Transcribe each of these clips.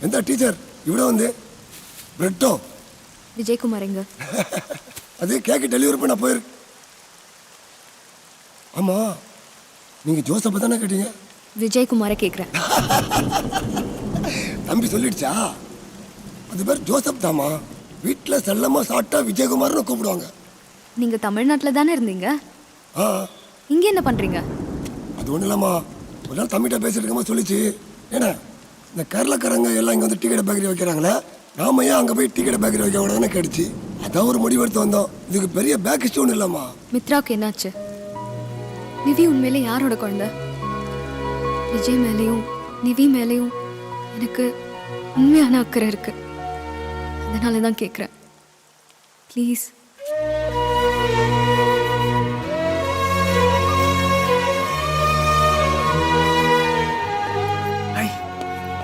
எந்த டீச்சர் இவ்வளோ வந்து பிரெட்டோ விஜயகுமார் எங்க? அது கேக்கு டெலிவரி பண்ண போயிருக்கு. ஆமா நீங்க ஜோசப்ப தானே கேட்டீங்க? விஜயகுமாரை கேட்குறேன். தம்பி சொல்லிடுச்சா? அது பேர் ஜோசப் தாமா. வீட்டில் செல்லமா சாப்பிட்டா விஜயகுமார்னு கூப்பிடுவாங்க. நீங்க தமிழ்நாட்டில் தானே இருந்தீங்க? ஆ இங்க என்ன பண்றீங்க? அது ஒன்றும் இல்லாமா, ஒரு நாள் தம்பிகிட்ட பேசிட்டு இருக்கும்போது சொல்லிச்சு, ஏன்னா இந்த கேரளக்காரங்க எல்லாம் இங்கே வந்து டீ கடை பேக்கரி வைக்கிறாங்களே, நாம ஏன் அங்கே போய் டீ கடை பேக்கரி வைக்க கூடாதுன்னு கேட்டுச்சு. அதான் ஒரு முடிவெடுத்து வந்தோம். இதுக்கு பெரிய பேக் ஸ்டோன் இல்லம்மா. மித்ராவுக்கு என்னாச்சு? நிவி உண்மையிலே யாரோட குழந்தை? விஜய் மேலேயும் நிவி மேலேயும் எனக்கு உண்மையான அக்கறை இருக்கு. அதனால தான் கேட்குறேன். ப்ளீஸ்.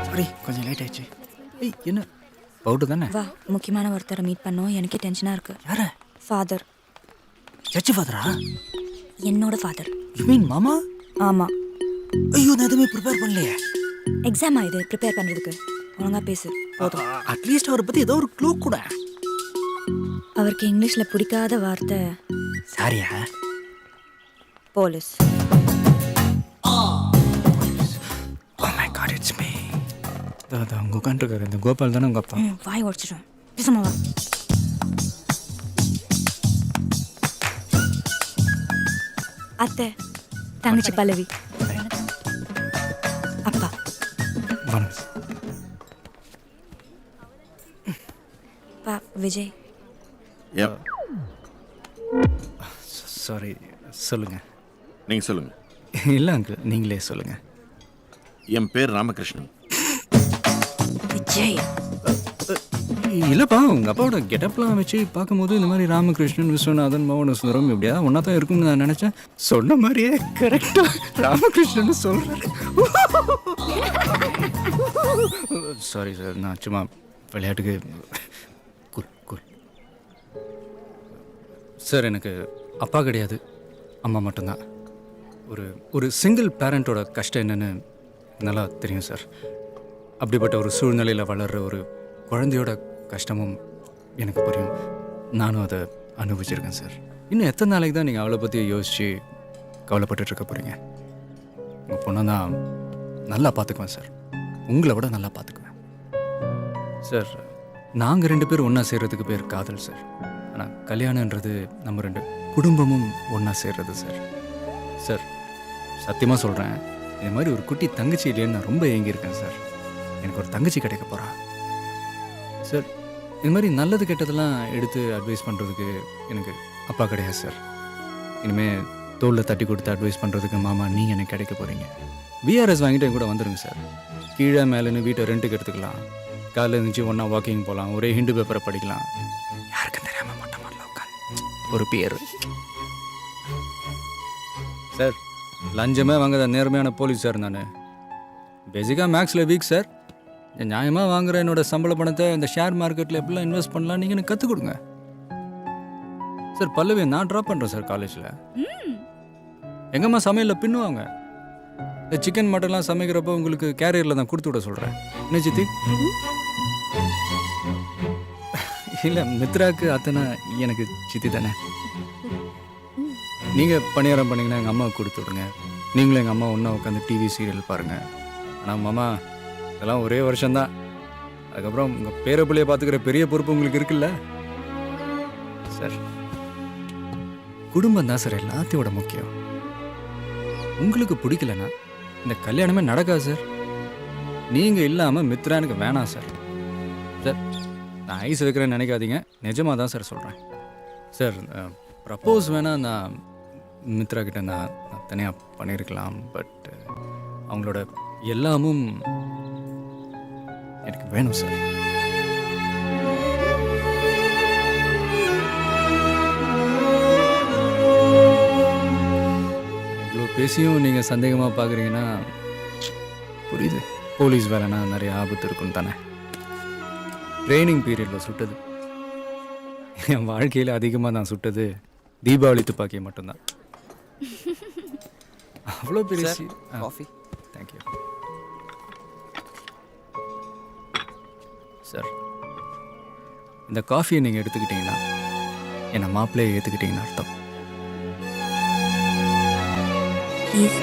சாரி கொஞ்சம் லேட் ஆயிடுச்சு. ஏய் என்ன பவுட்டு தானே? வா, முக்கியமான ஒருத்தரை மீட் பண்ணோம். எனக்கே டென்ஷனாக இருக்கு. யார? ஃபாதர். சர்ச் ஃபாதரா? என்னோட ஃபாதர். யூ மீன் மாமா? ஆமாம். ஐயோ நான் எதுவுமே ப்ரிப்பேர் பண்ணலையே. எக்ஸாம் ஆகுது, ப்ரிப்பேர் பண்ணுறதுக்கு. ஒழுங்கா பேசு போதும். அட்லீஸ்ட் அவரை பற்றி ஏதோ ஒரு க்ளூ கூட. அவருக்கு இங்கிலீஷில் பிடிக்காத வார்த்தை சாரியா? Police. Oh my god, it's me. தாதா அங்கே உட்காந்துருக்காரு இந்த கோபால் தானே உங்கள் அப்பா? வாய் உடச்சிடும். பேசாம வா. அத்தை, தங்கச்சி பல்லவி. அப்பா வணக்கம். பா விஜய். சாரி சொல்லுங்க. நீங்கள் சொல்லுங்கள். இல்லை அங்கிள் நீங்களே சொல்லுங்க. என் பேர் ராமகிருஷ்ணன். விஜய் இல்லைப்பா உங்கள் அப்பாவோட கெட்டப்லாம் வச்சு பார்க்கும்போது இந்த மாதிரி ராமகிருஷ்ணன், விஸ்வநாதன், மோகன சுந்தரம் இப்படியா ஒன்றா தான் இருக்கும்னு நான் நினச்சேன். சொன்ன மாதிரியே கரெக்டாக ராமகிருஷ்ணன் சொல்கிறாரு. சாரி சார், நான் சும்மா விளையாட்டுக்கு. குல் குல் சார். எனக்கு அப்பா கிடையாது, அம்மா மட்டும்தான். ஒரு சிங்கிள் பேரண்ட்டோட கஷ்டம் என்னென்னு நல்லா தெரியும் சார். அப்படிப்பட்ட ஒரு சூழ்நிலையில் வளர்கிற ஒரு குழந்தையோட கஷ்டமும் எனக்கு புரியும். நானும் அதை அனுபவிச்சிருக்கேன் சார். இன்னும் எத்தனை நாளைக்கு தான் நீங்கள் அவளை பற்றி யோசித்து கவலைப்பட்டுருக்க போகிறீங்க? உங்கள் பொண்ணை தான் நல்லா பார்த்துக்குவேன் சார், உங்களை விட நல்லா பார்த்துக்குவேன் சார். நாங்கள் 2 பேர் ஒன்றா சேர்கிறதுக்கு பேர் காதல் சார். ஆனால் கல்யாணன்றது நம்ம 2 குடும்பமும் ஒன்றா சேர்றது சார். சார் சத்தியமாக சொல்கிறேன், இது மாதிரி ஒரு குட்டி தங்கச்சி இல்லைன்னு நான் ரொம்ப ஏங்கியிருக்கேன் சார். எனக்கு ஒரு தங்கச்சி கிடைக்க போகிறா சார். இது மாதிரி நல்லது கெட்டதெல்லாம் எடுத்து அட்வைஸ் பண்ணுறதுக்கு எனக்கு அப்பா கிடையாது சார். இனிமேல் தோளில் தட்டி கொடுத்து அட்வைஸ் பண்ணுறதுக்கு மாமா நீங்கள் எனக்கு கிடைக்க போகிறீங்க. விஆர்எஸ் வாங்கிட்டு என் கூட வந்துடுங்க சார். கீழே மேலேன்னு வீட்டை ரெண்ட்டுக்கு எடுத்துக்கலாம். காலையில் இருந்துச்சு ஒன்றா வாக்கிங் போகலாம், ஒரே ஹிண்டு பேப்பரை படிக்கலாம். யாருக்கும் தெரியாமல் மொட்டை மாடல உட்காந்து ஒரு பேர் சார். லஞ்சமே வாங்காத நேர்மையான போலீஸ் சார் நான். பேசிக்காக மேக்ஸில் வீக் சார். நியாயமாக வாங்குகிற என்னோடய சம்பள பணத்தை இந்த ஷேர் மார்க்கெட்டில் எப்படிலாம் இன்வெஸ்ட் பண்ணலாம் நீங்கள் எனக்கு கற்றுக் கொடுங்க சார். பல்லவி நான் ட்ராப் பண்ணுறேன் சார் காலேஜில். எங்கம்மா சமையலில் பின்னுவாங்க. இந்த சிக்கன் மட்டன்லாம் சமைக்கிறப்போ உங்களுக்கு கேரியரில் தான் கொடுத்து விட சொல்கிறேன். என்ன சித்தி? இல்லை மித்ராவுக்கு அத்தனை எனக்கு சித்தி தானே. நீங்கள் பணியாரம் பண்ணிங்கன்னா எங்கள் அம்மாவுக்கு கொடுத்து விடுங்க. நீங்களும் எங்கள் அம்மா ஒன்றா உட்காந்து டிவி சீரியல் பாருங்கள். ஆனால் மாமா இதெல்லாம் ஒரே வருஷம்தான். அதுக்கப்புறம் உங்கள் பேர பிள்ளையை பார்த்துக்கிற பெரிய பொறுப்பு உங்களுக்கு இருக்குல்ல சார். குடும்பம் தான் சார் எல்லாத்தையோட முக்கியம். உங்களுக்கு பிடிக்கலன்னா இந்த கல்யாணமே நடக்காது சார். நீங்கள் இல்லாமல் மித்ரா எனக்கு வேணாம் சார். சார் நான் ஐஸ் வைக்கிறேன்னு நினைக்காதீங்க, நிஜமாக தான் சார் சொல்கிறேன் சார். ப்ரப்போஸ் வேணால் நான் மித்ரா கிட்ட நான் தனியாக பண்ணியிருக்கலாம். பட் அவங்களோட எல்லாமும் எனக்கு வேணும் சார். இவ்வளோ பேசியும் நீங்கள் சந்தேகமாக பார்க்குறீங்கன்னா புரியுது. போலீஸ் வேலைன்னா நிறைய ஆபத்து இருக்குன்னு தானே. ட்ரைனிங் பீரியடில் சுட்டது என் வாழ்க்கையில் அதிகமாக நான் சுட்டது தீபாவளி துப்பாக்கியை மட்டும்தான். அவ்வளோ பெரிய காஃபி. தேங்க்யூ. சார் இந்த காஃபியை நீங்கள் எடுத்துக்கிட்டீங்கன்னா என்னை மாப்பிள்ளையை ஏற்றுக்கிட்டீங்கன்னு அர்த்தம். ப்ளீஸ்